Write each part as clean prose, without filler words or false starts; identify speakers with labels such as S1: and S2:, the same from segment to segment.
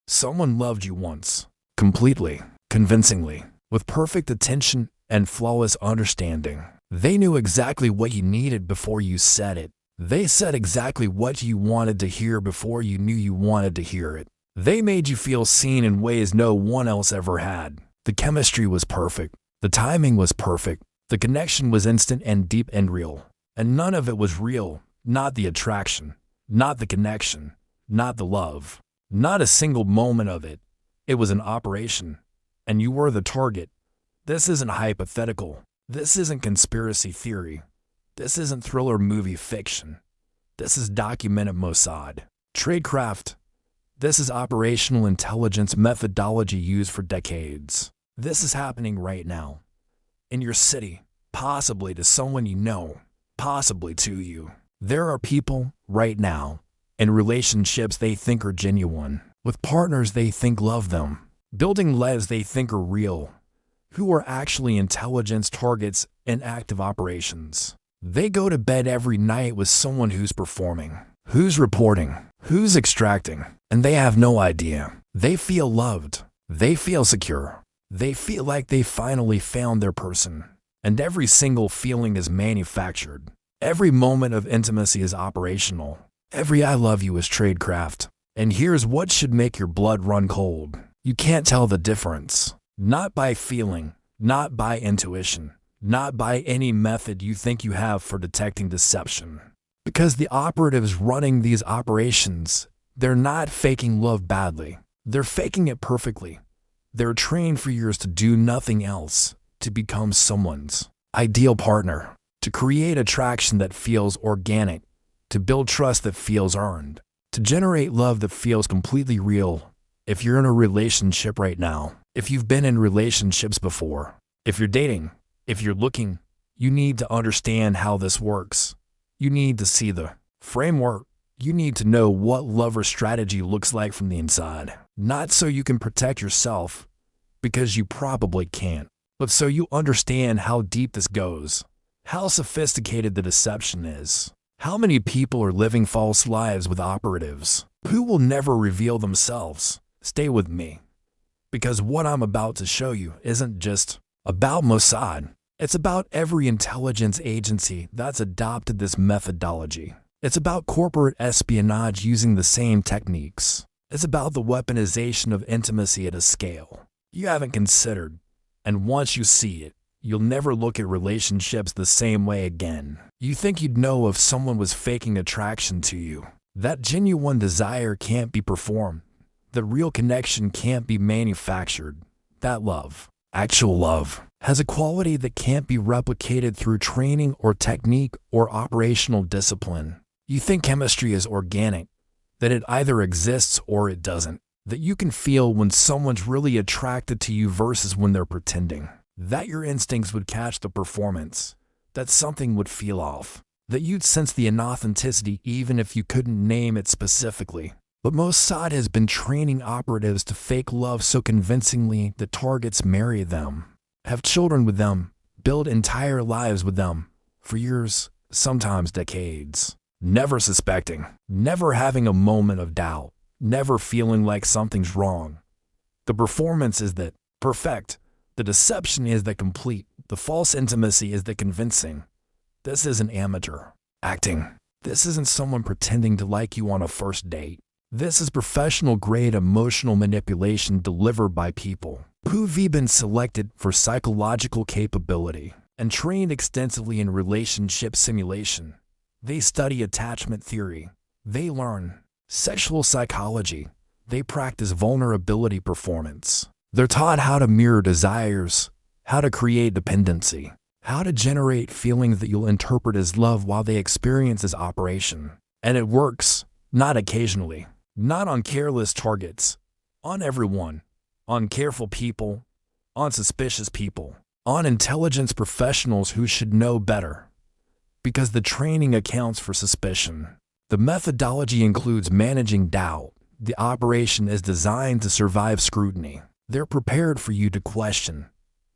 S1: Someone loved you once, completely, convincingly, with perfect attention and flawless understanding. They knew exactly what you needed before you said it. They said exactly what you wanted to hear before you knew you wanted to hear it. They made you feel seen in ways no one else ever had. The chemistry was perfect. The timing was perfect. The connection was instant and deep and real. And none of it was real. Not the attraction, not the connection, not the love, not a single moment of it. It was an operation, and you were the target. This isn't hypothetical. This isn't conspiracy theory. This isn't thriller movie fiction. This is documented Mossad tradecraft. This is operational intelligence methodology used for decades. This is happening right now. In your city, possibly to someone you know, possibly to you. There are people, right now, in relationships they think are genuine, with partners they think love them, building lives they think are real, who are actually intelligence targets in active operations. They go to bed every night with someone who's performing, who's reporting, who's extracting, and they have no idea. They feel loved. They feel secure. They feel like they finally found their person. And every single feeling is manufactured. Every moment of intimacy is operational. Every I love you is tradecraft. And here's what should make your blood run cold. You can't tell the difference. Not by feeling, not by intuition, not by any method you think you have for detecting deception. Because the operatives running these operations, they're not faking love badly. They're faking it perfectly. They're trained for years to do nothing else, to become someone's ideal partner, to create attraction that feels organic, to build trust that feels earned, to generate love that feels completely real. If you're in a relationship right now, if you've been in relationships before, if you're dating, if you're looking, you need to understand how this works. You need to see the framework. You need to know what lover strategy looks like from the inside. Not so you can protect yourself, because you probably can't, but so you understand how deep this goes, how sophisticated the deception is. How many people are living false lives with operatives who will never reveal themselves? Stay with me, because what I'm about to show you isn't just about Mossad. It's about every intelligence agency that's adopted this methodology. It's about corporate espionage using the same techniques. It's about the weaponization of intimacy at a scale you haven't considered. And once you see it, you'll never look at relationships the same way again. You think you'd know if someone was faking attraction to you. That genuine desire can't be performed. The real connection can't be manufactured. That love, actual love, has a quality that can't be replicated through training or technique or operational discipline. You think chemistry is organic, that it either exists or it doesn't, that you can feel when someone's really attracted to you versus when they're pretending, that your instincts would catch the performance, that something would feel off, that you'd sense the inauthenticity even if you couldn't name it specifically. But Mossad has been training operatives to fake love so convincingly that targets marry them, have children with them, build entire lives with them, for years, sometimes decades. Never suspecting, never having a moment of doubt, never feeling like something's wrong. The performance is that perfect. The deception is that complete. The false intimacy is that convincing. This isn't amateur acting. This isn't someone pretending to like you on a first date. This is professional-grade emotional manipulation delivered by people who've been selected for psychological capability and trained extensively in relationship simulation. They study attachment theory. They learn sexual psychology. They practice vulnerability performance. They're taught how to mirror desires, how to create dependency, how to generate feelings that you'll interpret as love while they experience as operation. And it works, not occasionally, not on careless targets, on everyone, on careful people, on suspicious people, on intelligence professionals who should know better. Because the training accounts for suspicion. The methodology includes managing doubt. The operation is designed to survive scrutiny. They're prepared for you to question.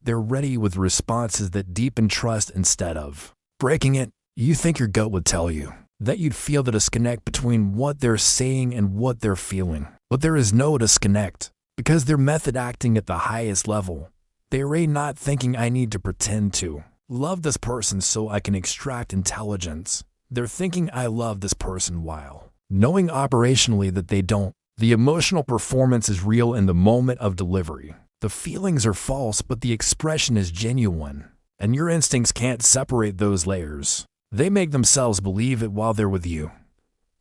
S1: They're ready with responses that deepen trust instead of breaking it. You think your gut would tell you that you'd feel the disconnect between what they're saying and what they're feeling. But there is no disconnect, because their method acting at the highest level. They are not thinking I need to pretend to love this person so I can extract intelligence. They're thinking I love this person while knowing operationally that they don't. The emotional performance is real in the moment of delivery. The feelings are false, but the expression is genuine. And your instincts can't separate those layers. They make themselves believe it while they're with you.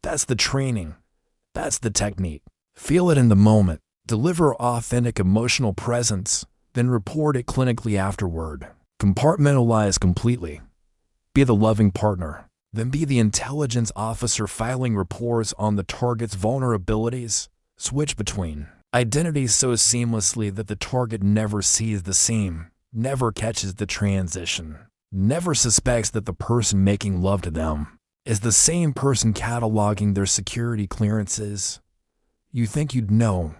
S1: That's the training. That's the technique. Feel it in the moment. Deliver authentic emotional presence, then report it clinically afterward. Compartmentalize completely. Be the loving partner. Then be the intelligence officer filing reports on the target's vulnerabilities. Switch between identities so seamlessly that the target never sees the seam, never catches the transition, never suspects that the person making love to them is the same person cataloging their security clearances. You think you'd know,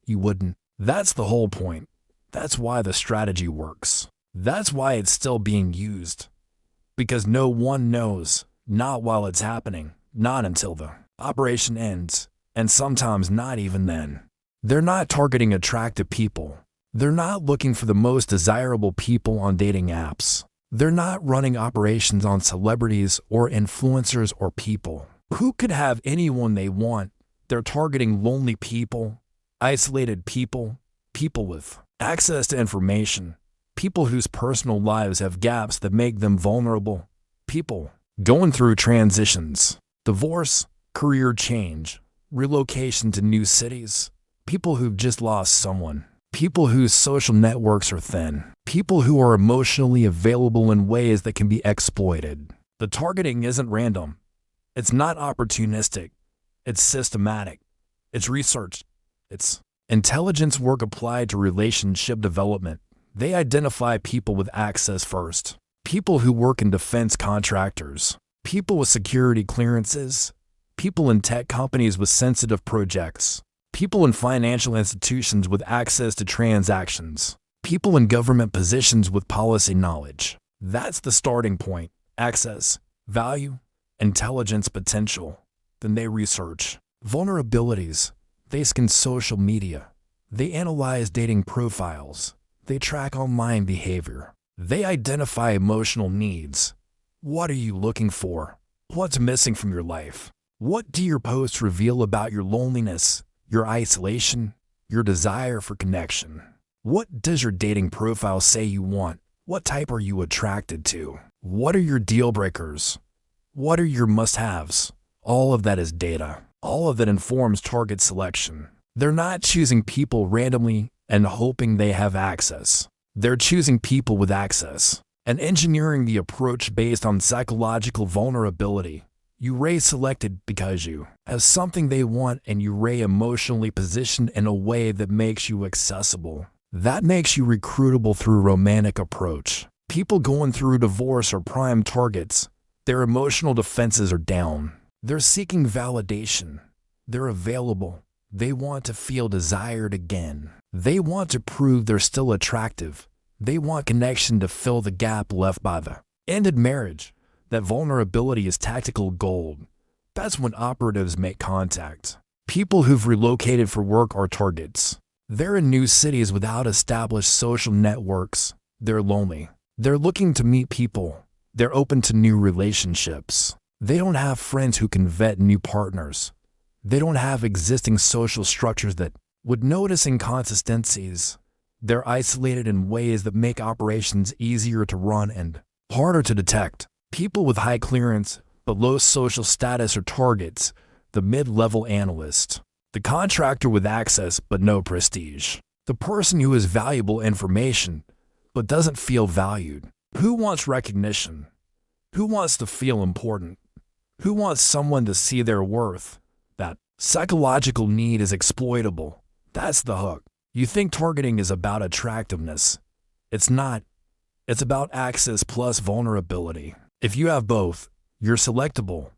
S1: you wouldn't. That's the whole point. That's why the strategy works. That's why it's still being used. Because no one knows, not while it's happening, not until the operation ends, and sometimes not even then. They're not targeting attractive people. They're not looking for the most desirable people on dating apps. They're not running operations on celebrities or influencers or people who could have anyone they want. They're targeting lonely people, isolated people, people with access to information, people whose personal lives have gaps that make them vulnerable, people going through transitions, divorce, career change, relocation to new cities, people who've just lost someone, people whose social networks are thin, people who are emotionally available in ways that can be exploited. The targeting isn't random. It's not opportunistic. It's systematic. It's researched. It's intelligence work applied to relationship development. They identify people with access first. People who work in defense contractors, people with security clearances, people in tech companies with sensitive projects, people in financial institutions with access to transactions, people in government positions with policy knowledge. That's the starting point. Access, value, intelligence potential. Then they research vulnerabilities. They scan social media. They analyze dating profiles. They track online behavior. They identify emotional needs. What are you looking for? What's missing from your life? What do your posts reveal about your loneliness, your isolation, your desire for connection? What does your dating profile say you want? What type are you attracted to? What are your deal breakers? What are your must-haves? All of that is data. All of that informs target selection. They're not choosing people randomly and hoping they have access. They're choosing people with access and engineering the approach based on psychological vulnerability. You Ray selected because you have something they want, and you Ray emotionally positioned in a way that makes you accessible. That makes you recruitable through romantic approach. People going through divorce are prime targets. Their emotional defenses are down. They're seeking validation. They're available. They want to feel desired again. They want to prove they're still attractive. They want connection to fill the gap left by the ended marriage. That vulnerability is tactical gold. That's when operatives make contact. People who've relocated for work are targets. They're in new cities without established social networks. They're lonely. They're looking to meet people. They're open to new relationships. They don't have friends who can vet new partners. They don't have existing social structures that would notice inconsistencies. They're isolated in ways that make operations easier to run and harder to detect. People with high clearance but low social status are targets. The mid-level analyst. The contractor with access but no prestige. The person who has valuable information but doesn't feel valued. Who wants recognition? Who wants to feel important? Who wants someone to see their worth? That psychological need is exploitable. That's the hook. You think targeting is about attractiveness. It's not. It's about access plus vulnerability. If you have both, you're selectable.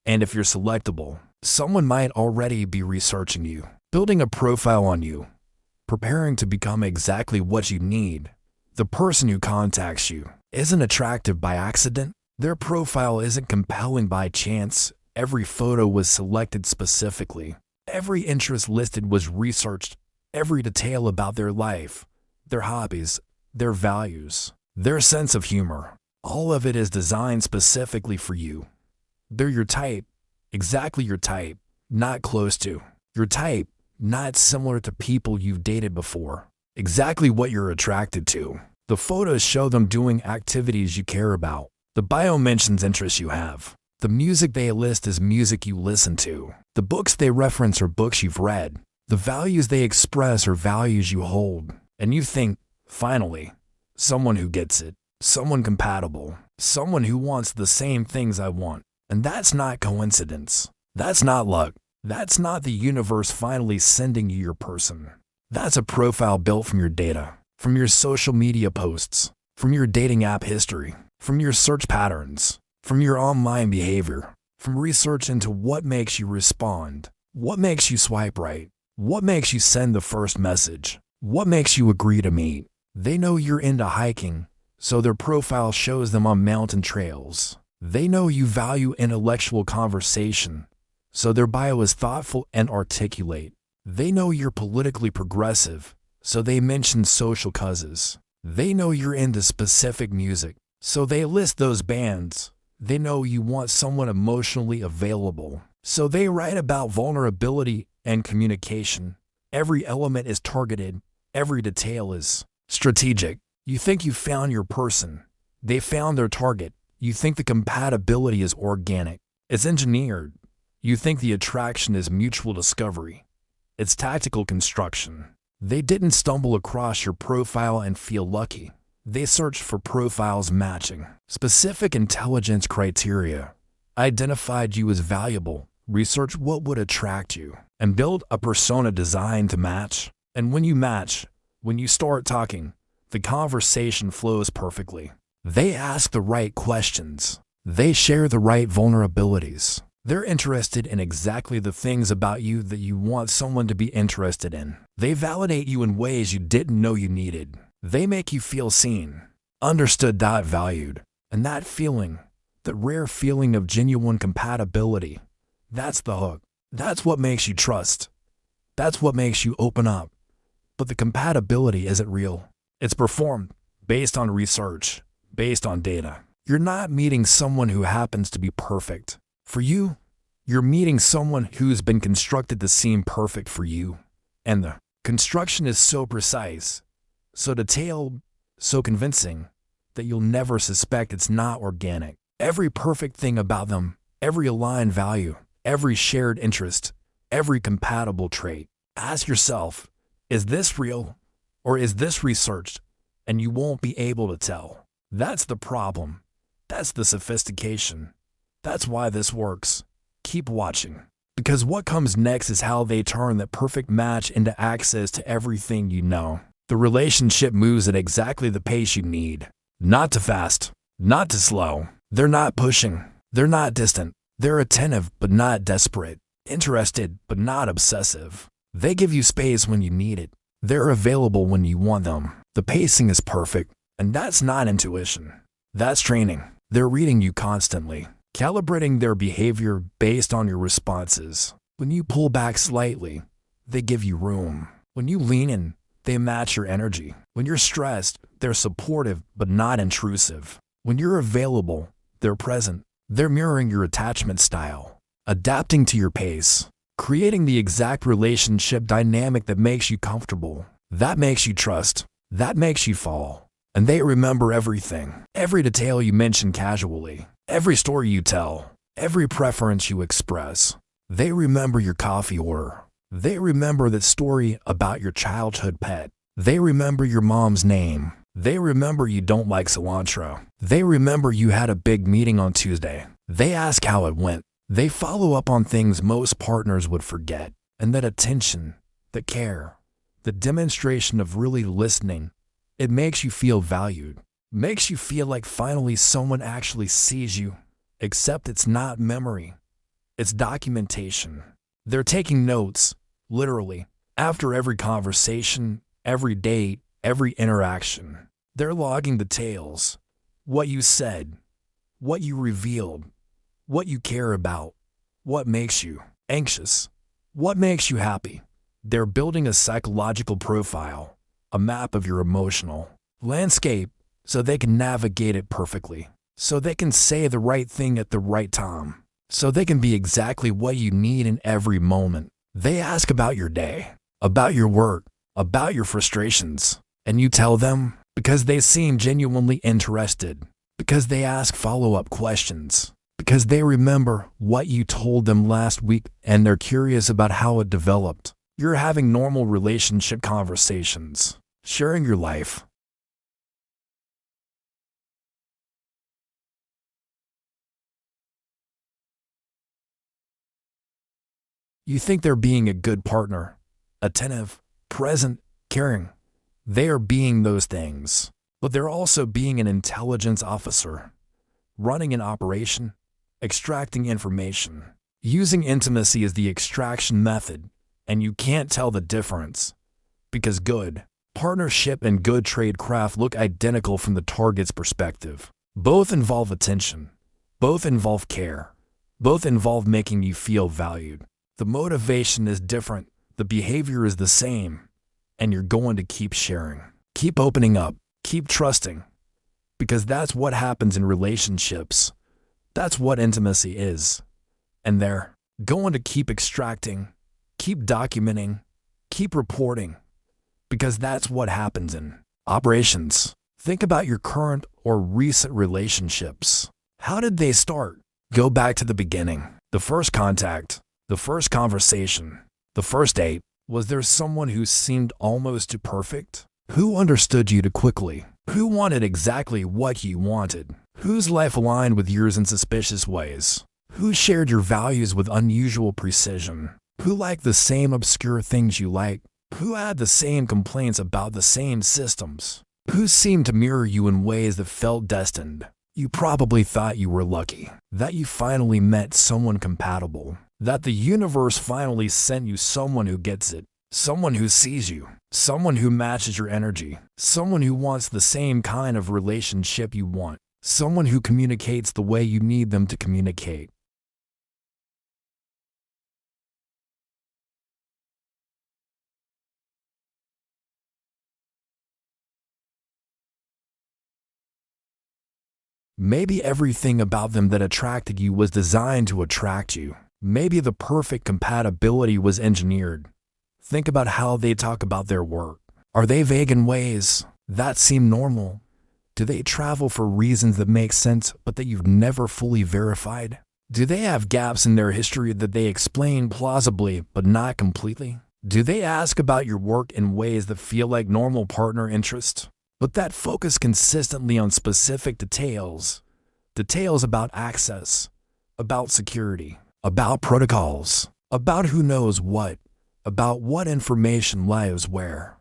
S1: And if you're selectable, someone might already be researching you, building a profile on you, preparing to become exactly what you need. The person who contacts you isn't attractive by accident. Their profile isn't compelling by chance. Every photo was selected specifically. Every interest listed was researched, every detail about their life, their hobbies, their values, their sense of humor. All of it is designed specifically for you. They're your type, exactly your type, not close to. Your type, not similar to people you've dated before. Exactly what you're attracted to. The photos show them doing activities you care about. The bio mentions interests you have. The music they list is music you listen to. The books they reference are books you've read. The values they express are values you hold. And you think, finally, someone who gets it, someone compatible, someone who wants the same things I want. And that's not coincidence. That's not luck. That's not the universe finally sending you your person. That's a profile built from your data, from your social media posts, from your dating app history, from your search patterns, from your online behavior, from research into what makes you respond, what makes you swipe right, what makes you send the first message, what makes you agree to meet. They know you're into hiking, so their profile shows them on mountain trails. They know you value intellectual conversation, so their bio is thoughtful and articulate. They know you're politically progressive, so they mention social causes. They know you're into specific music, so they list those bands. They know you want someone emotionally available, so they write about vulnerability and communication. Every element is targeted, every detail is strategic. You think you found your person. They found their target. You think the compatibility is organic. It's engineered. You think the attraction is mutual discovery. It's tactical construction. They didn't stumble across your profile and feel lucky. They searched for profiles matching specific intelligence criteria, identified you as valuable, researched what would attract you, and built a persona designed to match. And when you match, when you start talking, the conversation flows perfectly. They ask the right questions. They share the right vulnerabilities. They're interested in exactly the things about you that you want someone to be interested in. They validate you in ways you didn't know you needed. They make you feel seen, understood, valued. And that feeling, the rare feeling of genuine compatibility, that's the hook. That's what makes you trust. That's what makes you open up. But the compatibility isn't real. It's performed based on research, based on data. You're not meeting someone who happens to be perfect. For you, you're meeting someone who's been constructed to seem perfect for you. And the construction is so precise, so detailed, so convincing, that you'll never suspect it's not organic. Every perfect thing about them, every aligned value, every shared interest, every compatible trait. Ask yourself, is this real or is this researched? And you won't be able to tell. That's the problem. That's the sophistication. That's why this works. Keep watching. Because what comes next is how they turn that perfect match into access to everything you know. The relationship moves at exactly the pace you need. Not too fast, not too slow. They're not pushing. They're not distant. They're attentive but not desperate. Interested but not obsessive. They give you space when you need it. They're available when you want them. The pacing is perfect. And that's not intuition. That's training. They're reading you constantly, calibrating their behavior based on your responses. When you pull back slightly, they give you room. When you lean in, they match your energy. When you're stressed, they're supportive but not intrusive. When you're available, they're present. They're mirroring your attachment style, adapting to your pace, creating the exact relationship dynamic that makes you comfortable, that makes you trust, that makes you fall. And they remember everything, every detail you mention casually, every story you tell, every preference you express. They remember your coffee order. They remember that story about your childhood pet. They remember your mom's name. They remember you don't like cilantro. They remember you had a big meeting on Tuesday. They ask how it went. They follow up on things most partners would forget. And that attention, the care, the demonstration of really listening, it makes you feel valued. Makes you feel like finally someone actually sees you. Except it's not memory. It's documentation. They're taking notes, literally, after every conversation, every date, every interaction. They're logging details. What you said, what you revealed, what you care about, what makes you anxious, What makes you happy? They're building a psychological profile, a map of your emotional landscape, so they can navigate it perfectly, so they can say the right thing at the right time, so they can be exactly what you need in every moment. They ask about your day, about your work, about your frustrations, and you tell them because they seem genuinely interested, because they ask follow-up questions, because they remember what you told them last week and they're curious about how it developed. You're having normal relationship conversations, sharing your life. You think they're being a good partner, attentive, present, caring. They are being those things, but they're also being an intelligence officer, running an operation, extracting information. Using intimacy as the extraction method, and you can't tell the difference. Because good partnership and good tradecraft look identical from the target's perspective. Both involve attention. Both involve care. Both involve making you feel valued. The motivation is different. The behavior is the same. And you're going to keep sharing. Keep opening up. Keep trusting. Because that's what happens in relationships. That's what intimacy is. And they're going to keep extracting, keep documenting, keep reporting. Because that's what happens in operations. Think about your current or recent relationships. How did they start? Go back to the beginning. The first contact, the first conversation, the first date. Was there someone who seemed almost too perfect? Who understood you too quickly? Who wanted exactly what you wanted? Whose life aligned with yours in suspicious ways? Who shared your values with unusual precision? Who liked the same obscure things you like? Who had the same complaints about the same systems? Who seemed to mirror you in ways that felt destined? You probably thought you were lucky, that you finally met someone compatible, that the universe finally sent you someone who gets it, someone who sees you, someone who matches your energy, someone who wants the same kind of relationship you want, someone who communicates the way you need them to communicate. Maybe everything about them that attracted you was designed to attract you. Maybe the perfect compatibility was engineered. Think about how they talk about their work. Are they vague in ways that seem normal? Do they travel for reasons that make sense but that you've never fully verified? Do they have gaps in their history that they explain plausibly but not completely? Do they ask about your work in ways that feel like normal partner interest, but that focus consistently on specific details? Details about access, about security, about protocols, about who knows what, about what information lives where.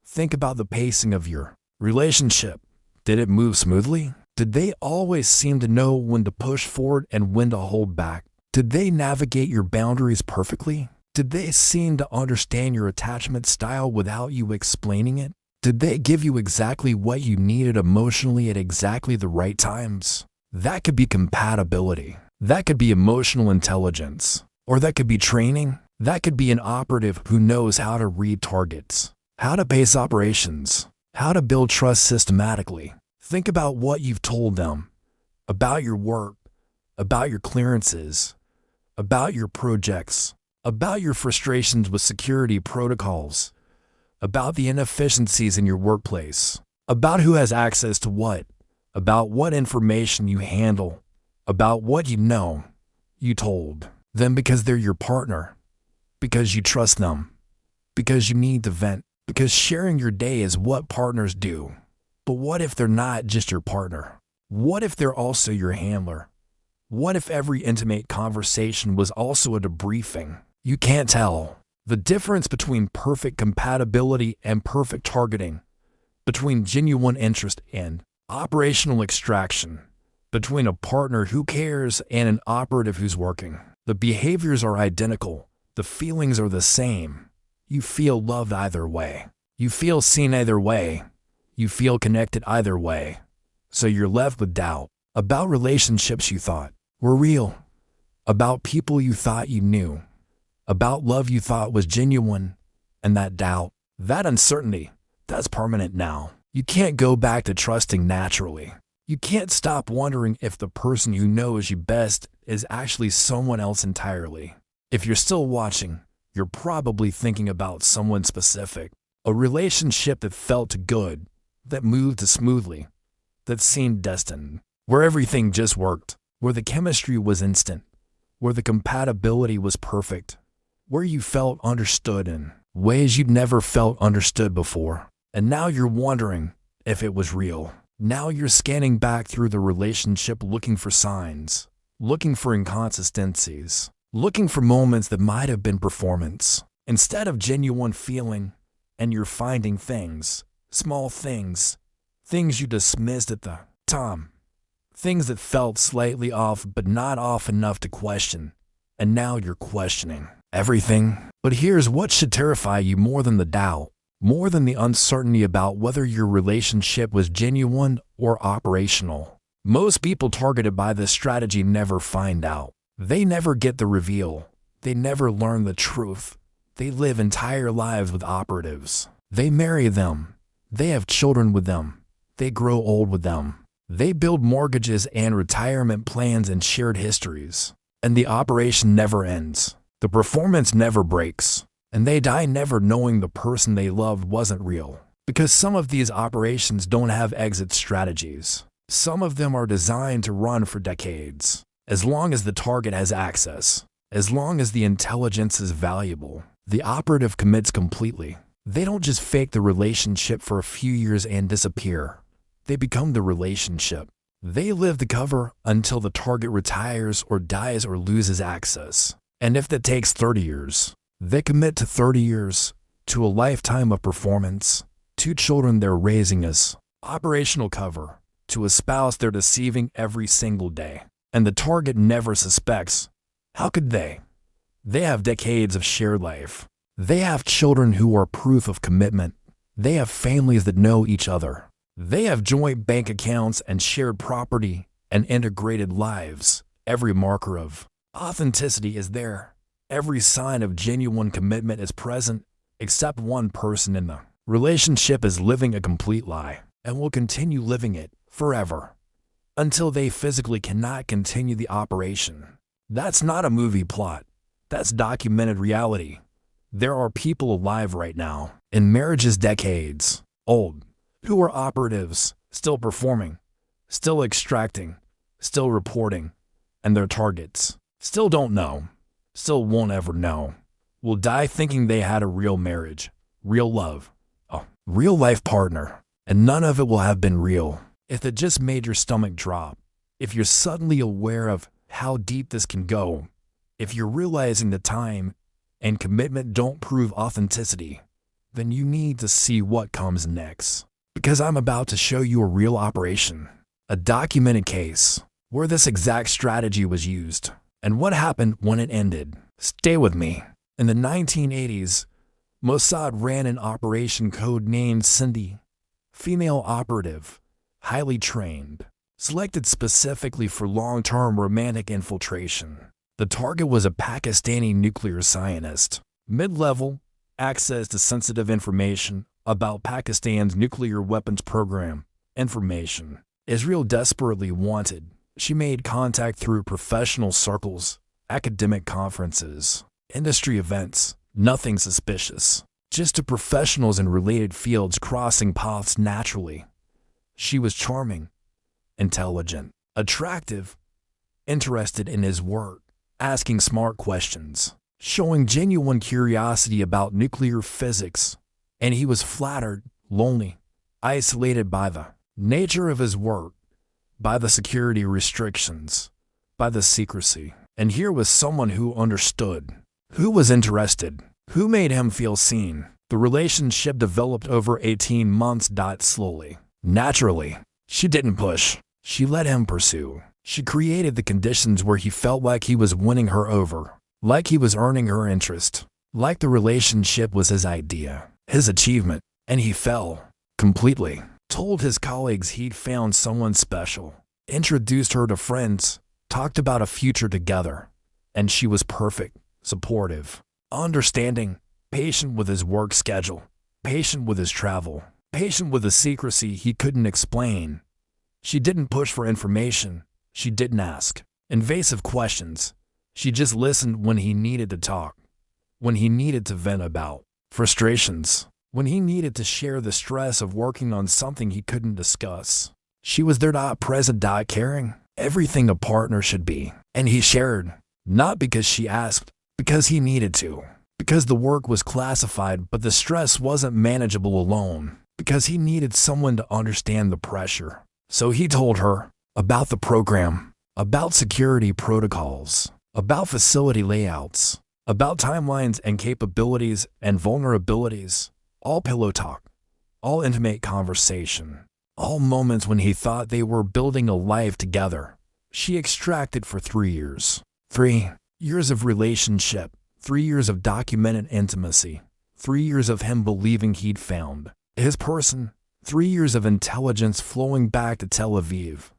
S1: Think about the pacing of your relationship. Did it move smoothly? Did they always seem to know when to push forward and when to hold back? Did they navigate your boundaries perfectly? Did they seem to understand your attachment style without you explaining it? Did they give you exactly what you needed emotionally at exactly the right times? That could be compatibility. That could be emotional intelligence. Or that could be training. That could be an operative who knows how to read targets, how to pace operations, how to build trust systematically. Think about what you've told them, about your work, about your clearances, about your projects, about your frustrations with security protocols, about the inefficiencies in your workplace, about who has access to what, about what information you handle, about what you know. You told them because they're your partner, because you trust them, because you need to vent, because sharing your day is what partners do. But what if they're not just your partner? What if they're also your handler? What if every intimate conversation was also a debriefing? You can't tell the difference between perfect compatibility and perfect targeting, between genuine interest and operational extraction, between a partner who cares and an operative who's working. The behaviors are identical. The feelings are the same. You feel loved either way. You feel seen either way. You feel connected either way. So you're left with doubt about relationships you thought were real, about people you thought you knew, about love you thought was genuine, and that doubt, that uncertainty, that's permanent now. You can't go back to trusting naturally. You can't stop wondering if the person who knows you best is actually someone else entirely. If you're still watching, you're probably thinking about someone specific, a relationship that felt good, that moved smoothly, that seemed destined, where everything just worked, where the chemistry was instant, where the compatibility was perfect, where you felt understood in ways you'd never felt understood before. And now you're wondering if it was real. Now you're scanning back through the relationship looking for signs, looking for inconsistencies, looking for moments that might have been performance instead of genuine feeling, and you're finding things, small things, things you dismissed at the time, things that felt slightly off but not off enough to question, and now you're questioning everything. But here's what should terrify you more than the doubt. More than the uncertainty about whether your relationship was genuine or operational. Most people targeted by this strategy never find out. They never get the reveal. They never learn the truth. They live entire lives with operatives. They marry them. They have children with them. They grow old with them. They build mortgages and retirement plans and shared histories. And the operation never ends. The performance never breaks. And they die never knowing the person they loved wasn't real. Because some of these operations don't have exit strategies. Some of them are designed to run for decades. As long as the target has access, as long as the intelligence is valuable, the operative commits completely. They don't just fake the relationship for a few years and disappear. They become the relationship. They live the cover until the target retires or dies or loses access. And if that takes 30 years, they commit to 30 years, to a lifetime of performance, to children they're raising as operational cover, to a spouse they're deceiving every single day. And the target never suspects. How could they? They have decades of shared life. They have children who are proof of commitment. They have families that know each other. They have joint bank accounts and shared property and integrated lives. Every marker of authenticity is there. Every sign of genuine commitment is present, except one person in the relationship is living a complete lie and will continue living it forever until they physically cannot continue the operation. That's not a movie plot. That's documented reality. There are people alive right now, in marriages decades old, who are operatives, still performing, still extracting, still reporting, and their targets still don't know. Still won't ever know, will die thinking they had a real marriage, real love, a real life partner, and none of it will have been real. If it just made your stomach drop, if you're suddenly aware of how deep this can go, if you're realizing the time and commitment don't prove authenticity, then you need to see what comes next. Because I'm about to show you a real operation, a documented case, where this exact strategy was used. And what happened when it ended? Stay with me. In the 1980s, Mossad ran an operation code-named Cindy, female operative, highly trained, selected specifically for long-term romantic infiltration. The target was a Pakistani nuclear scientist. Mid-level, access to sensitive information about Pakistan's nuclear weapons program. Information Israel desperately wanted. She made contact through professional circles, academic conferences, industry events, nothing suspicious, just to professionals in related fields crossing paths naturally. She was charming, intelligent, attractive, interested in his work, asking smart questions, showing genuine curiosity about nuclear physics, and he was flattered, lonely, isolated by the nature of his work, by the security restrictions, by the secrecy. And here was someone who understood, who was interested, who made him feel seen. The relationship developed over 18 months. Slowly, naturally. She didn't push. She let him pursue. She created the conditions where he felt like he was winning her over, like he was earning her interest, like the relationship was his idea, his achievement, and he fell completely. Told his colleagues he'd found someone special, introduced her to friends, talked about a future together, and she was perfect, supportive, understanding, patient with his work schedule, patient with his travel, patient with the secrecy he couldn't explain. She didn't push for information. She didn't ask invasive questions. She just listened when he needed to talk, when he needed to vent about frustrations, when he needed to share the stress of working on something he couldn't discuss. She was there, present, caring, everything a partner should be. And he shared, not because she asked, because he needed to, because the work was classified but the stress wasn't manageable alone, because he needed someone to understand the pressure. So he told her about the program, about security protocols, about facility layouts, about timelines and capabilities and vulnerabilities, all pillow talk, all intimate conversation, all moments when he thought they were building a life together. She extracted for 3 years. 3 years of relationship, 3 years of documented intimacy, 3 years of him believing he'd found his person, 3 years of intelligence flowing back to Tel Aviv.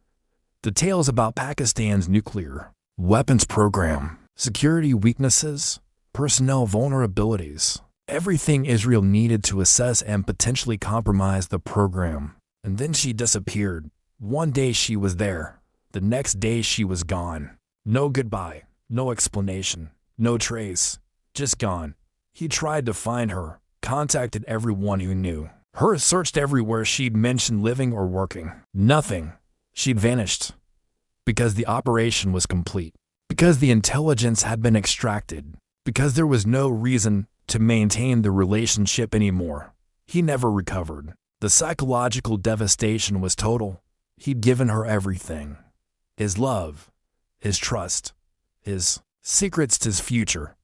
S1: Details about Pakistan's nuclear weapons program, security weaknesses, personnel vulnerabilities, everything Israel needed to assess and potentially compromise the program. And then she disappeared. One day she was there. The next day she was gone. No goodbye, no explanation, no trace, just gone. He tried to find her, contacted everyone who knew her, searched everywhere she'd mentioned living or working. Nothing. She'd vanished. Because the operation was complete. Because the intelligence had been extracted. Because there was no reason to maintain the relationship anymore. He never recovered. The psychological devastation was total. He'd given her everything. His love, his trust, his secrets, his future.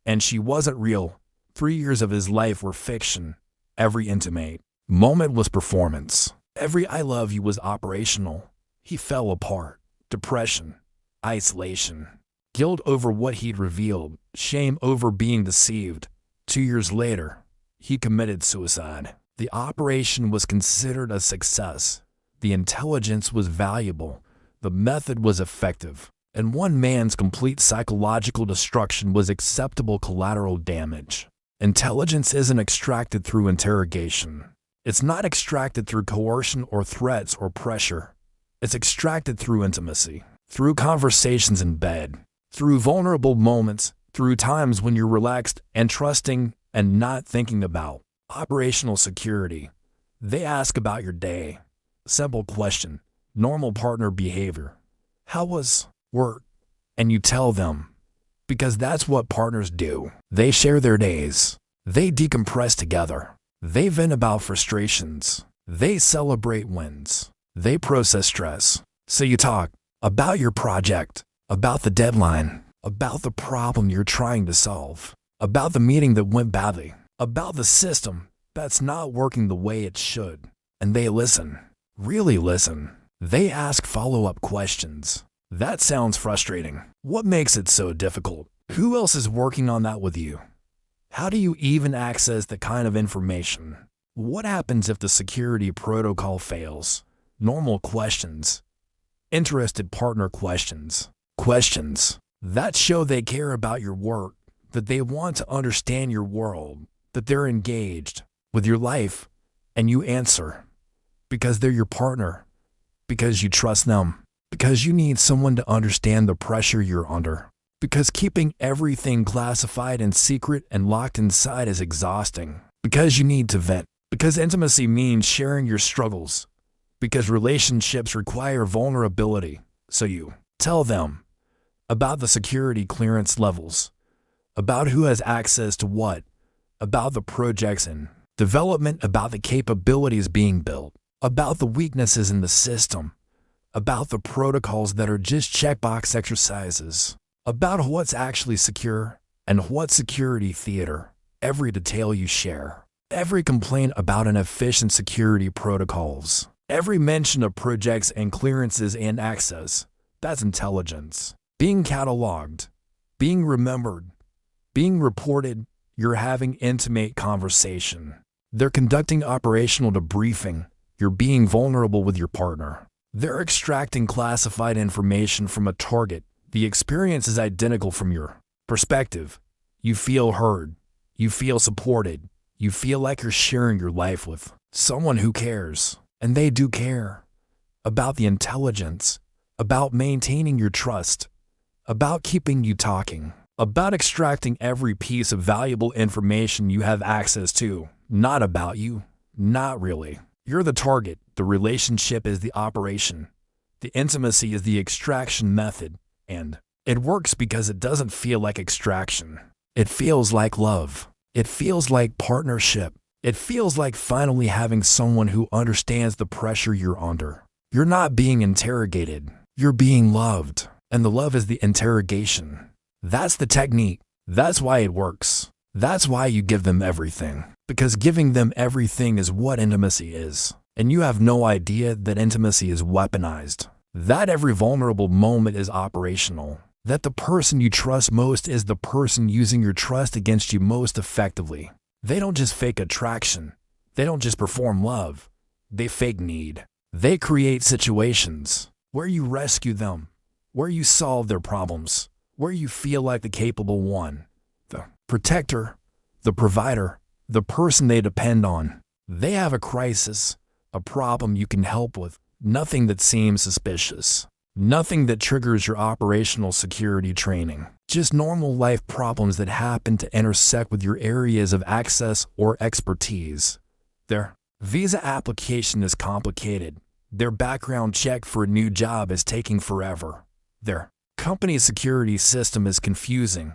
S1: And she wasn't real. 3 years of his life were fiction. Every intimate moment was performance. Every I love you was operational. He fell apart. Depression, isolation, guilt over what he'd revealed, shame over being deceived. 2 years later, he committed suicide. The operation was considered a success. The intelligence was valuable. The method was effective. And one man's complete psychological destruction was acceptable collateral damage. Intelligence isn't extracted through interrogation. It's not extracted through coercion or threats or pressure. It's extracted through intimacy, through conversations in bed, through vulnerable moments, through times when you're relaxed and trusting and not thinking about operational security. They ask about your day. Simple question, normal partner behavior. How was work? And you tell them. Because that's what partners do. They share their days. They decompress together. They vent about frustrations. They celebrate wins. They process stress. So you talk about your project, about the deadline, about the problem you're trying to solve, about the meeting that went badly, about the system that's not working the way it should. And they listen. Really listen. They ask follow-up questions. That sounds frustrating. What makes it so difficult? Who else is working on that with you? How do you even access that kind of information? What happens if the security protocol fails? Normal questions. Interested partner questions. Questions that show they care about your work, that they want to understand your world, that they're engaged with your life, and you answer. Because they're your partner. Because you trust them. Because you need someone to understand the pressure you're under. Because keeping everything classified and secret and locked inside is exhausting. Because you need to vent. Because intimacy means sharing your struggles. Because relationships require vulnerability. So you tell them about the security clearance levels, about who has access to what, about the projects in development, about the capabilities being built, about the weaknesses in the system, about the protocols that are just checkbox exercises, about what's actually secure and what's security theater. Every detail you share, every complaint about inefficient security protocols, every mention of projects and clearances and access, that's intelligence. Being cataloged, being remembered, being reported, you're having intimate conversation. They're conducting operational debriefing. You're being vulnerable with your partner. They're extracting classified information from a target. The experience is identical from your perspective. You feel heard. You feel supported. You feel like you're sharing your life with someone who cares. And they do care. About the intelligence. About maintaining your trust. About keeping you talking. About extracting every piece of valuable information you have access to. Not about you. Not really. You're the target. The relationship is the operation. The intimacy is the extraction method. And it works because it doesn't feel like extraction. It feels like love. It feels like partnership. It feels like finally having someone who understands the pressure you're under. You're not being interrogated. You're being loved. And the love is the interrogation. That's the technique. That's why it works. That's why you give them everything. Because giving them everything is what intimacy is. And you have no idea that intimacy is weaponized. That every vulnerable moment is operational. That the person you trust most is the person using your trust against you most effectively. They don't just fake attraction. They don't just perform love. They fake need. They create situations where you rescue them, where you solve their problems, where you feel like the capable one, the protector, the provider, the person they depend on. They have a crisis, a problem you can help with, nothing that seems suspicious. Nothing that triggers your operational security training. Just normal life problems that happen to intersect with your areas of access or expertise. Their visa application is complicated. Their background check for a new job is taking forever. Their company security system is confusing.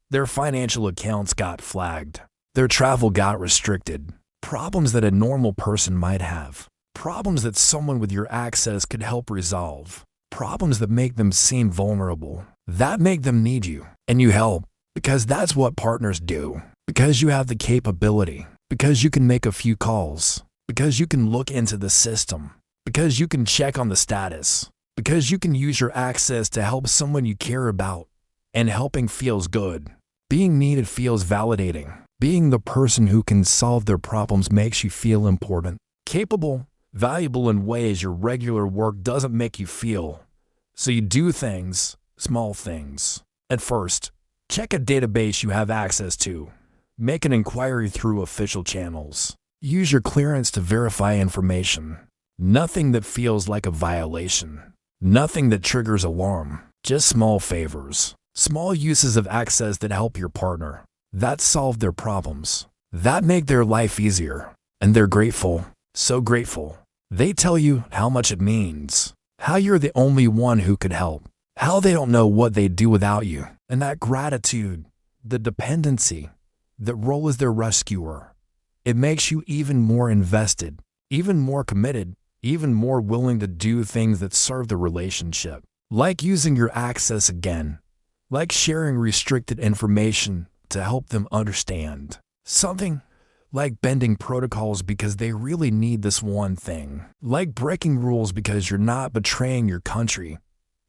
S1: Their financial accounts got flagged. Their travel got restricted. Problems that a normal person might have. Problems that someone with your access could help resolve. Problems that make them seem vulnerable, that make them need you, and you help, because that's what partners do, because you have the capability, because you can make a few calls, because you can look into the system, because you can check on the status, because you can use your access to help someone you care about, and helping feels good. Being needed feels validating. Being the person who can solve their problems makes you feel important, capable, valuable in ways your regular work doesn't make you feel. So you do things, small things. At first, check a database you have access to. Make an inquiry through official channels. Use your clearance to verify information. Nothing that feels like a violation. Nothing that triggers alarm. Just small favors. Small uses of access that help your partner. That solve their problems. That make their life easier. And they're grateful. So grateful. They tell you how much it means, how you're the only one who could help, how they don't know what they'd do without you. And that gratitude, the dependency, that role as their rescuer, it makes you even more invested, even more committed, even more willing to do things that serve the relationship. Like using your access again, like sharing restricted information to help them understand. Something like bending protocols because they really need this one thing. Like breaking rules because you're not betraying your country.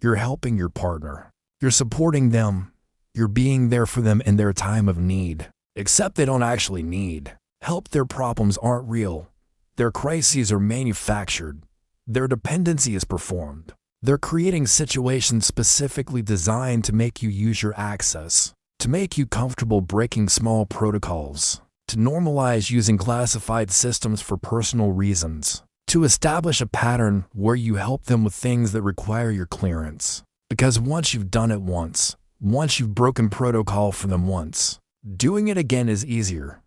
S1: You're helping your partner. You're supporting them. You're being there for them in their time of need. Except they don't actually need help. Their problems aren't real. Their crises are manufactured. Their dependency is performed. They're creating situations specifically designed to make you use your access, to make you comfortable breaking small protocols, to normalize using classified systems for personal reasons, to establish a pattern where you help them with things that require your clearance. Because once you've done it once you've broken protocol for them once, doing it again is easier.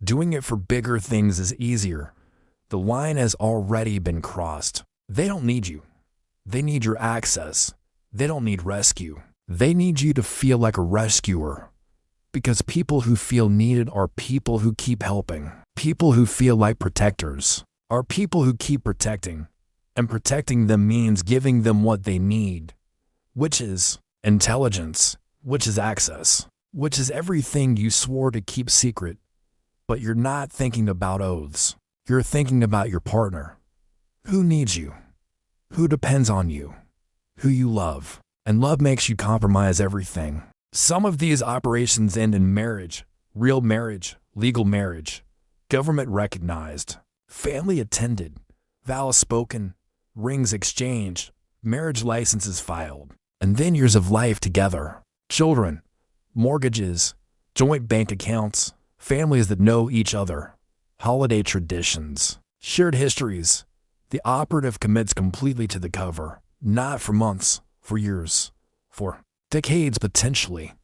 S1: Doing it for bigger things is easier. The line has already been crossed. They don't need you. They need your access. They don't need rescue. They need you to feel like a rescuer. Because people who feel needed are people who keep helping. People who feel like protectors are people who keep protecting. And protecting them means giving them what they need, which is intelligence, which is access, which is everything you swore to keep secret. But you're not thinking about oaths. You're thinking about your partner. Who needs you? Who depends on you? Who you love. And love makes you compromise everything. Some of these operations end in marriage, real marriage, legal marriage, government recognized, family attended, vows spoken, rings exchanged, marriage licenses filed, and then years of life together, children, mortgages, joint bank accounts, families that know each other, holiday traditions, shared histories. The operative commits completely to the cover, not for months, for years, for decades potentially.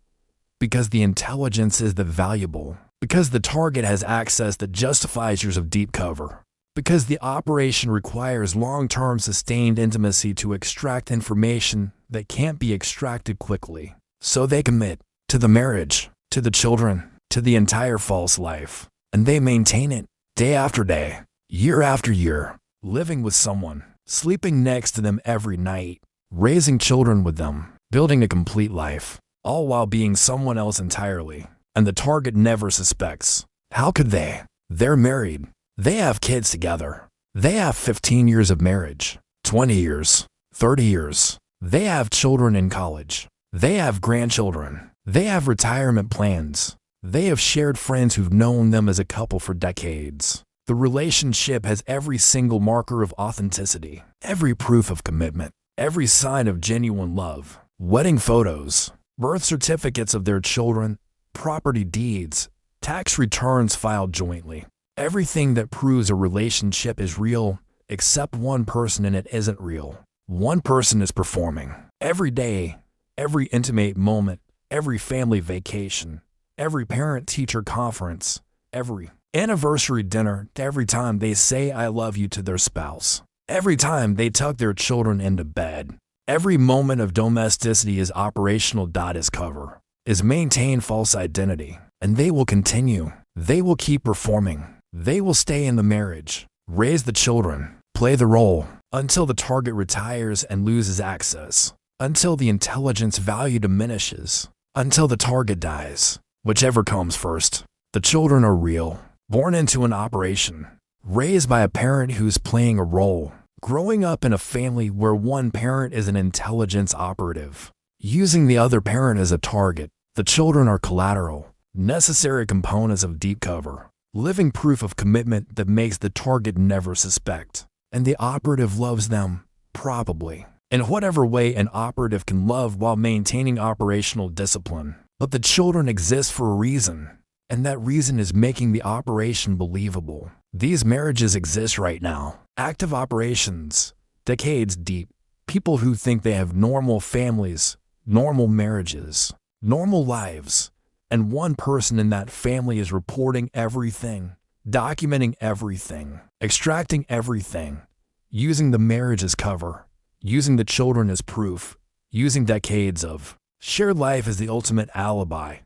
S1: Because the intelligence is the valuable, because the target has access that justifies years of deep cover, because the operation requires long-term sustained intimacy to extract information that can't be extracted quickly. So they commit to the marriage, to the children, to the entire false life, and they maintain it day after day, year after year, living with someone, sleeping next to them every night, raising children with them, building a complete life, all while being someone else entirely, and the target never suspects. How could they? They're married. They have kids together. They have 15 years of marriage, 20 years, 30 years. They have children in college. They have grandchildren. They have retirement plans. They have shared friends who've known them as a couple for decades. The relationship has every single marker of authenticity, every proof of commitment, every sign of genuine love. Wedding photos, birth certificates of their children, property deeds, tax returns filed jointly. Everything that proves a relationship is real, except one person in it isn't real. One person is performing. Every day, every intimate moment, every family vacation, every parent-teacher conference, every anniversary dinner, every time they say I love you to their spouse, every time they tuck their children into bed, every moment of domesticity is operational. Is cover, is maintain false identity, and they will continue. They will keep performing. They will stay in the marriage, raise the children, play the role, until the target retires and loses access, until the intelligence value diminishes, until the target dies. Whichever comes first. The children are real, born into an operation, raised by a parent who's playing a role, growing up in a family where one parent is an intelligence operative, using the other parent as a target. The children are collateral, necessary components of deep cover, living proof of commitment that makes the target never suspect. And the operative loves them, probably, in whatever way an operative can love while maintaining operational discipline. But the children exist for a reason, and that reason is making the operation believable. These marriages exist right now. Active operations, decades deep. People who think they have normal families, normal marriages, normal lives, and one person in that family is reporting everything, documenting everything, extracting everything, using the marriage as cover, using the children as proof, using decades of shared life as the ultimate alibi,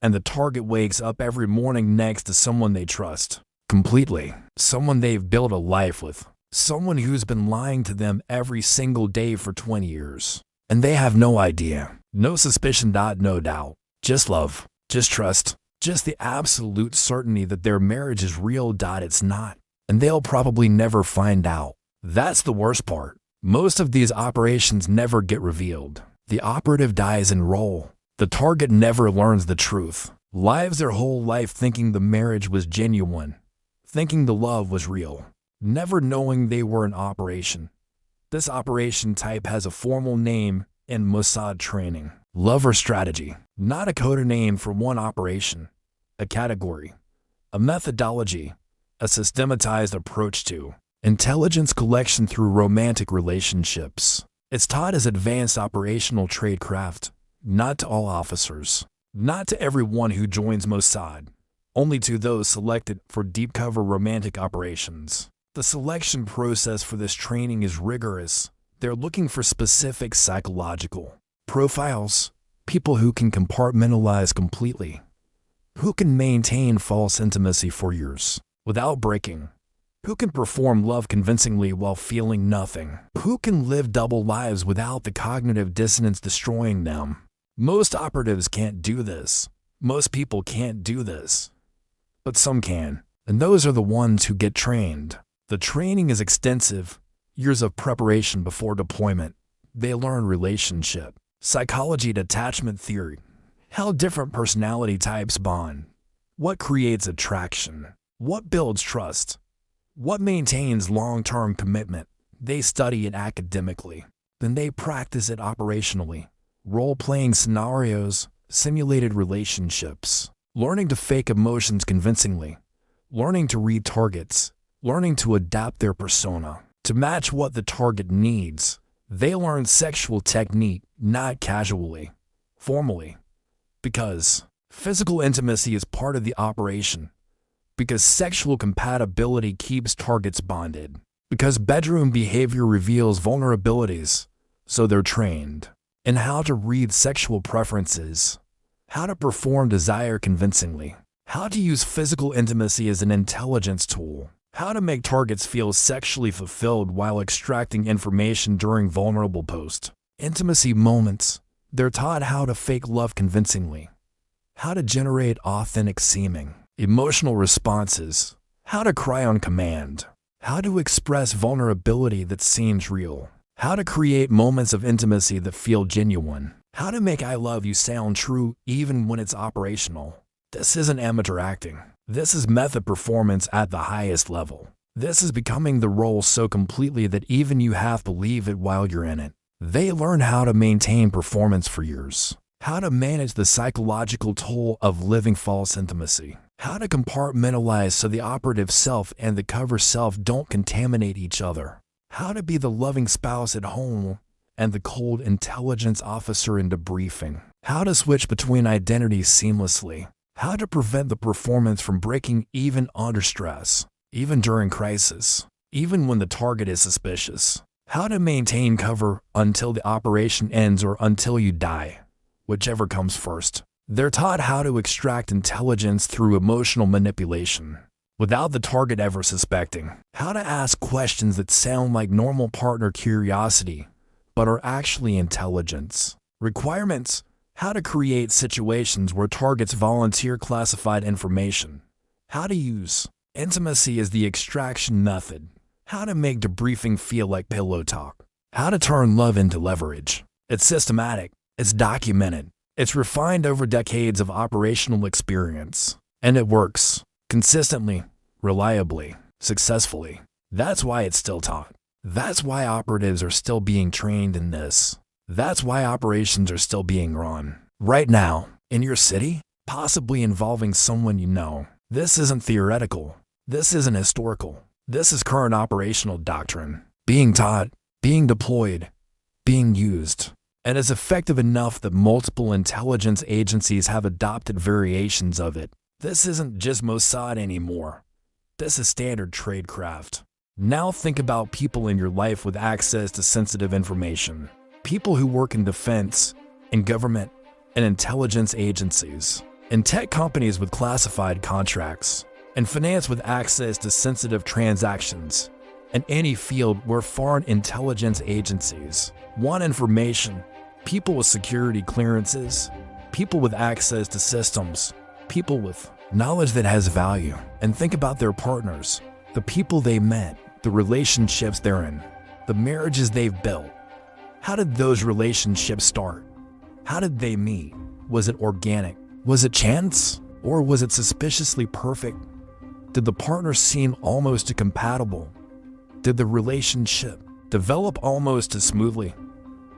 S1: and the target wakes up every morning next to someone they trust completely, someone they've built a life with, someone who's been lying to them every single day for 20 years. And they have no idea, no suspicion, no doubt, just love, just trust, just the absolute certainty that their marriage is real. It's not, and they'll probably never find out. That's the worst part. Most of these operations never get revealed. The operative dies in role. The target never learns the truth, lives their whole life thinking the marriage was genuine, thinking the love was real, never knowing they were an operation. This operation type has a formal name in Mossad training. Love or strategy, not a code name for one operation, a category, a methodology, a systematized approach to intelligence collection through romantic relationships. It's taught as advanced operational tradecraft, not to all officers, not to everyone who joins Mossad, only to those selected for deep cover romantic operations. The selection process for this training is rigorous. They're looking for specific psychological profiles, people who can compartmentalize completely, who can maintain false intimacy for years without breaking, who can perform love convincingly while feeling nothing, who can live double lives without the cognitive dissonance destroying them. Most operatives can't do this. Most people can't do this. But some can, and those are the ones who get trained. The training is extensive, years of preparation before deployment. They learn relationship, psychology, attachment theory, how different personality types bond, what creates attraction, what builds trust, what maintains long-term commitment. They study it academically, then they practice it operationally. Role-playing scenarios, simulated relationships, learning to fake emotions convincingly, learning to read targets, learning to adapt their persona to match what the target needs. They learn sexual technique not casually, formally, because physical intimacy is part of the operation, because sexual compatibility keeps targets bonded, because bedroom behavior reveals vulnerabilities, so they're trained in how to read sexual preferences, how to perform desire convincingly, how to use physical intimacy as an intelligence tool, how to make targets feel sexually fulfilled while extracting information during vulnerable post-intimacy moments. They're taught how to fake love convincingly, how to generate authentic seeming emotional responses, how to cry on command, how to express vulnerability that seems real, how to create moments of intimacy that feel genuine, how to make I love you sound true even when it's operational. This isn't amateur acting. This is method performance at the highest level. This is becoming the role so completely that even you half believe it while you're in it. They learn how to maintain performance for years, how to manage the psychological toll of living false intimacy, how to compartmentalize so the operative self and the cover self don't contaminate each other, how to be the loving spouse at home and the cold intelligence officer in debriefing, how to switch between identities seamlessly, how to prevent the performance from breaking even under stress, even during crisis, even when the target is suspicious, how to maintain cover until the operation ends or until you die, whichever comes first. They're taught how to extract intelligence through emotional manipulation, without the target ever suspecting, how to ask questions that sound like normal partner curiosity, but are actually intelligence. Requirements: how to create situations where targets volunteer classified information, how to use intimacy as the extraction method, how to make debriefing feel like pillow talk, how to turn love into leverage. It's systematic, it's documented, it's refined over decades of operational experience, and it works consistently, reliably, successfully. That's why it's still taught. That's why operatives are still being trained in this. That's why operations are still being run. Right now, in your city, possibly involving someone you know. This isn't theoretical. This isn't historical. This is current operational doctrine. Being taught, being deployed, being used. And is effective enough that multiple intelligence agencies have adopted variations of it. This isn't just Mossad anymore. This is standard tradecraft. Now think about people in your life with access to sensitive information. People who work in defense, in government, in intelligence agencies, in tech companies with classified contracts, in finance with access to sensitive transactions, in any field where foreign intelligence agencies want information, people with security clearances, people with access to systems, people with knowledge that has value. And think about their partners, the people they met, the relationships they're in, the marriages they've built. How did those relationships start? How did they meet? Was it organic? Was it chance? Or was it suspiciously perfect? Did the partners seem almost compatible? Did the relationship develop almost as smoothly?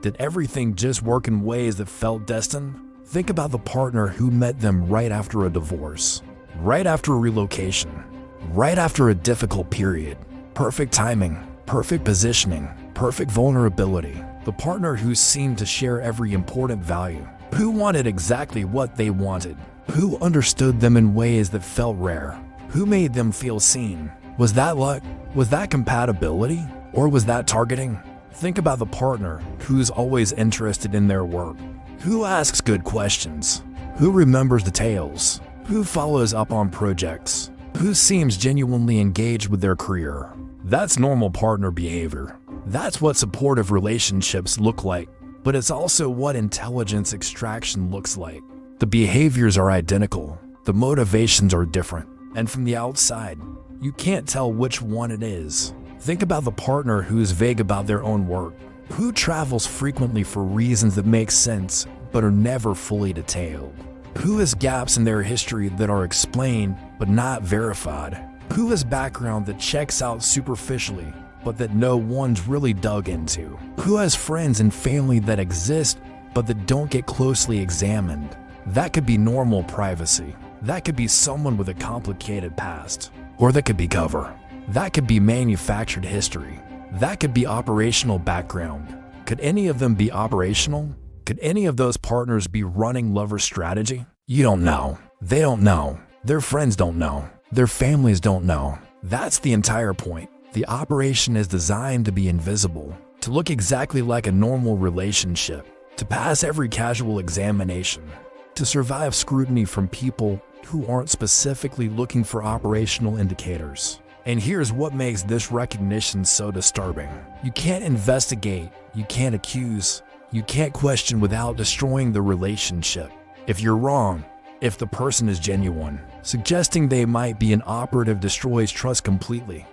S1: Did everything just work in ways that felt destined? Think about the partner who met them right after a divorce, right after a relocation, right after a difficult period. Perfect timing, perfect positioning, perfect vulnerability. The partner who seemed to share every important value, who wanted exactly what they wanted, who understood them in ways that felt rare, who made them feel seen. Was that luck? Was that compatibility? Or was that targeting? Think about the partner who's always interested in their work, who asks good questions, who remembers details, who follows up on projects, who seems genuinely engaged with their career. That's normal partner behavior. That's what supportive relationships look like, but it's also what intelligence extraction looks like. The behaviors are identical, the motivations are different, and from the outside, you can't tell which one it is. Think about the partner who's vague about their own work, who travels frequently for reasons that make sense but are never fully detailed, who has gaps in their history that are explained but not verified, who has background that checks out superficially but that no one's really dug into, who has friends and family that exist but that don't get closely examined. That could be normal privacy. That could be someone with a complicated past. Or that could be cover. That could be manufactured history. That could be operational background. Could any of them be operational? Could any of those partners be running lover strategy? You don't know. They don't know. Their friends don't know. Their families don't know. That's the entire point. The operation is designed to be invisible, to look exactly like a normal relationship, to pass every casual examination, to survive scrutiny from people who aren't specifically looking for operational indicators. And here's what makes this recognition so disturbing. You can't investigate, you can't accuse, you can't question without destroying the relationship. If you're wrong, if the person is genuine, suggesting they might be an operative destroys trust completely,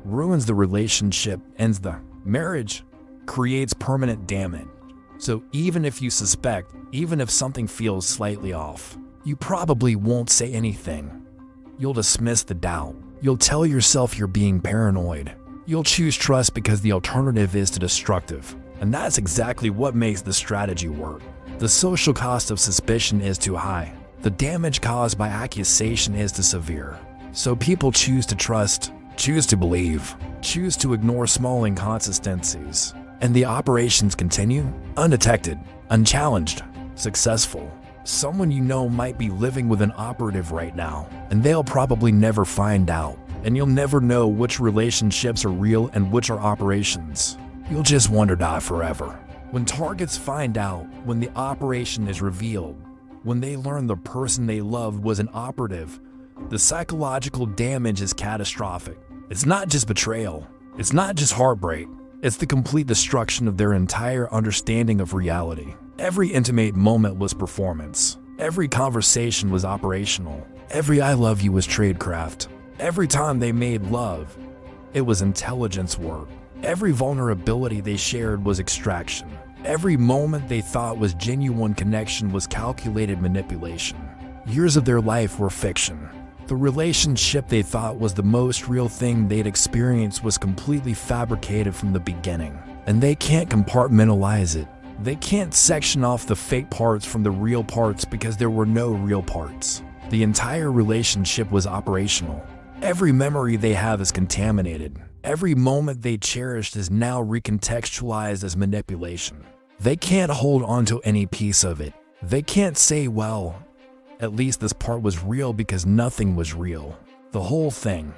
S1: ruins the relationship, ends the marriage, creates permanent damage. So even if you suspect, even if something feels slightly off, you probably won't say anything. You'll dismiss the doubt. You'll tell yourself you're being paranoid. You'll choose trust because the alternative is too destructive. And that's exactly what makes the strategy work. The social cost of suspicion is too high. The damage caused by accusation is too severe. So people choose to trust, choose to believe, choose to ignore small inconsistencies. And the operations continue, undetected, unchallenged, successful. Someone you know might be living with an operative right now, and they'll probably never find out. And you'll never know which relationships are real and which are operations. You'll just wonder die forever. When targets find out, when the operation is revealed, when they learn the person they loved was an operative, the psychological damage is catastrophic. It's not just betrayal. It's not just heartbreak. It's the complete destruction of their entire understanding of reality. Every intimate moment was performance. Every conversation was operational. Every I love you was tradecraft. Every time they made love, it was intelligence work. Every vulnerability they shared was extraction. Every moment they thought was genuine connection was calculated manipulation. Years of their life were fiction. The relationship they thought was the most real thing they'd experienced was completely fabricated from the beginning. And they can't compartmentalize it. They can't section off the fake parts from the real parts because there were no real parts. The entire relationship was operational. Every memory they have is contaminated. Every moment they cherished is now recontextualized as manipulation. They can't hold on to any piece of it. They can't say, well, at least this part was real because nothing was real. The whole thing,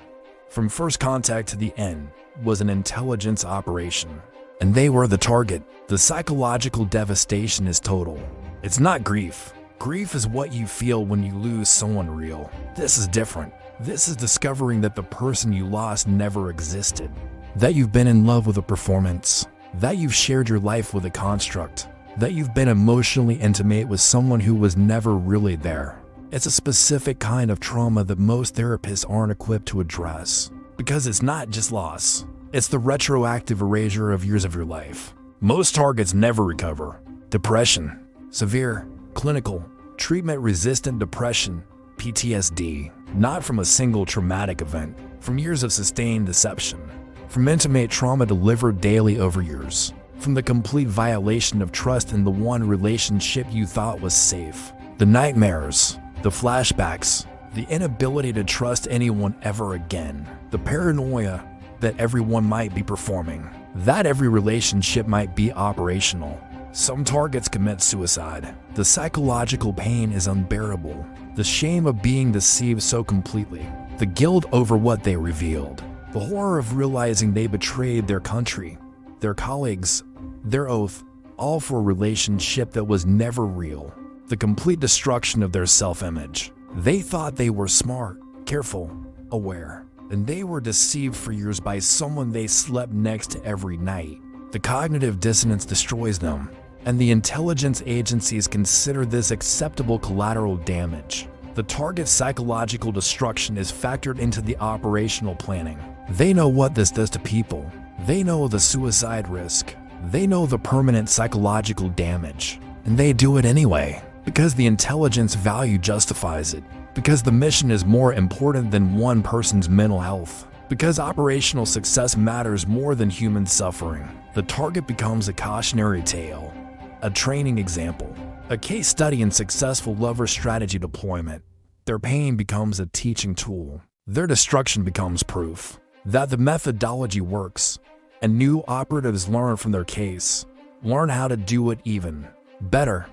S1: from first contact to the end, was an intelligence operation. And they were the target. The psychological devastation is total. It's not grief. Grief is what you feel when you lose someone real. This is different. This is discovering that the person you lost never existed. That you've been in love with a performance. That you've shared your life with a construct. That you've been emotionally intimate with someone who was never really there. It's a specific kind of trauma that most therapists aren't equipped to address. Because it's not just loss. It's the retroactive erasure of years of your life. Most targets never recover. Depression, severe, clinical, treatment-resistant depression, PTSD, not from a single traumatic event, from years of sustained deception, from intimate trauma delivered daily over years, from the complete violation of trust in the one relationship you thought was safe. The nightmares, the flashbacks, the inability to trust anyone ever again, the paranoia that everyone might be performing, that every relationship might be operational. Some targets commit suicide. The psychological pain is unbearable. The shame of being deceived so completely. The guilt over what they revealed. The horror of realizing they betrayed their country, their colleagues, their oath, all for a relationship that was never real. The complete destruction of their self-image. They thought they were smart, careful, aware, and they were deceived for years by someone they slept next to every night. The cognitive dissonance destroys them, and the intelligence agencies consider this acceptable collateral damage. The target's psychological destruction is factored into the operational planning. They know what this does to people. They know the suicide risk. They know the permanent psychological damage. And they do it anyway, because the intelligence value justifies it. Because the mission is more important than one person's mental health. Because operational success matters more than human suffering. The target becomes a cautionary tale, a training example, a case study in successful lover strategy deployment. Their pain becomes a teaching tool. Their destruction becomes proof that the methodology works, and new operatives learn from their case, learn how to do it even better,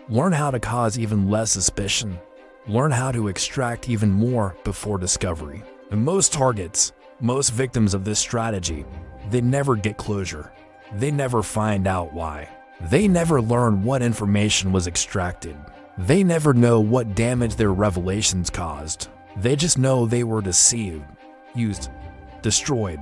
S1: learn how to cause even less suspicion, learn how to extract even more before discovery. And most targets, most victims of this strategy, they never get closure. They never find out why. They never learn what information was extracted. They never know what damage their revelations caused. They just know they were deceived, used, destroyed,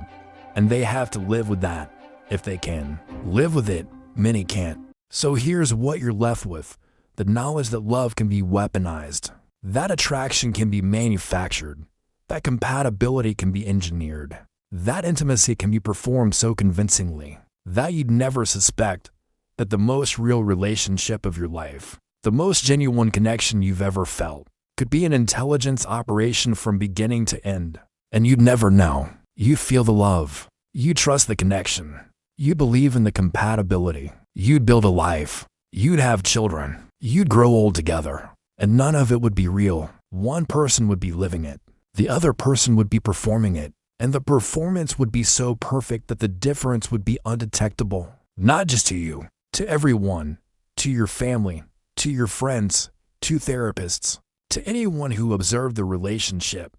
S1: and they have to live with that if they can. Live with it, many can't. So here's what you're left with: the knowledge that love can be weaponized, that attraction can be manufactured, that compatibility can be engineered, that intimacy can be performed so convincingly that you'd never suspect that the most real relationship of your life, the most genuine connection you've ever felt, could be an intelligence operation from beginning to end. And you'd never know. You feel the love. You trust the connection. You believe in the compatibility. You'd build a life. You'd have children. You'd grow old together. And none of it would be real. One person would be living it. The other person would be performing it. And the performance would be so perfect that the difference would be undetectable. Not just to you, to everyone, to your family, to your friends, to therapists, to anyone who observed the relationship.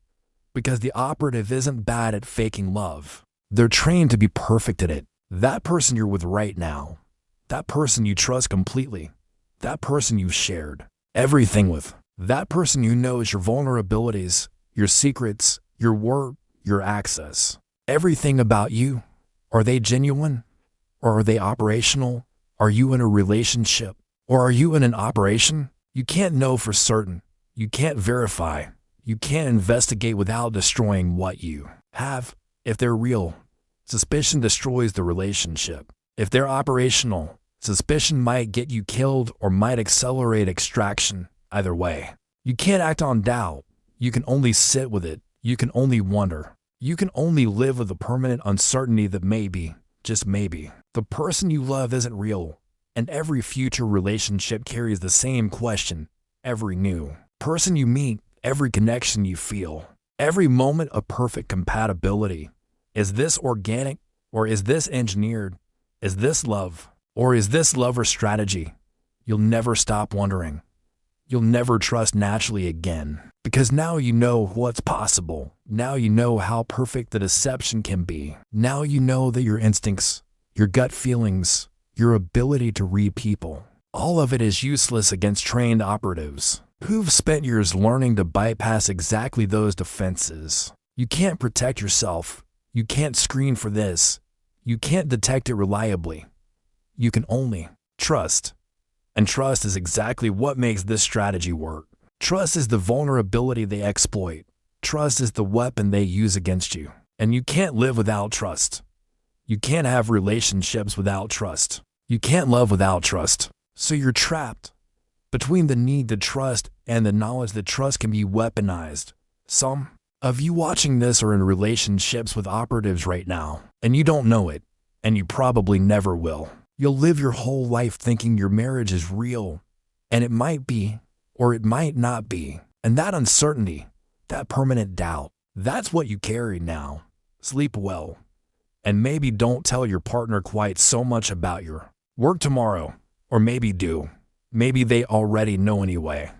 S1: Because the operative isn't bad at faking love. They're trained to be perfect at it. That person you're with right now, that person you trust completely, that person you've shared everything with, that person who knows your vulnerabilities, your secrets, your work, your access, everything about you. Are they genuine? Or are they operational? Are you in a relationship? Or are you in an operation? You can't know for certain. You can't verify. You can't investigate without destroying what you have. If they're real, suspicion destroys the relationship. If they're operational, suspicion might get you killed or might accelerate extraction. Either way, you can't act on doubt. You can only sit with it. You can only wonder. You can only live with the permanent uncertainty that maybe, just maybe, the person you love isn't real. And every future relationship carries the same question. Every new person you meet, every connection you feel, every moment of perfect compatibility. Is this organic, or is this engineered? Is this love, or is this love or strategy? You'll never stop wondering. You'll never trust naturally again, because now you know what's possible. Now you know how perfect the deception can be. Now you know that your instincts, your gut feelings, your ability to read people, all of it is useless against trained operatives who've spent years learning to bypass exactly those defenses. You can't protect yourself. You can't screen for this. You can't detect it reliably. You can only trust. And trust is exactly what makes this strategy work. Trust is the vulnerability they exploit. Trust is the weapon they use against you. And you can't live without trust. You can't have relationships without trust. You can't love without trust. So you're trapped between the need to trust and the knowledge that trust can be weaponized. Some of you watching this are in relationships with operatives right now, and you don't know it, and you probably never will. You'll live your whole life thinking your marriage is real, and it might be, or it might not be. And that uncertainty, that permanent doubt, that's what you carry now. Sleep well, and maybe don't tell your partner quite so much about your work tomorrow, or maybe do. Maybe they already know anyway.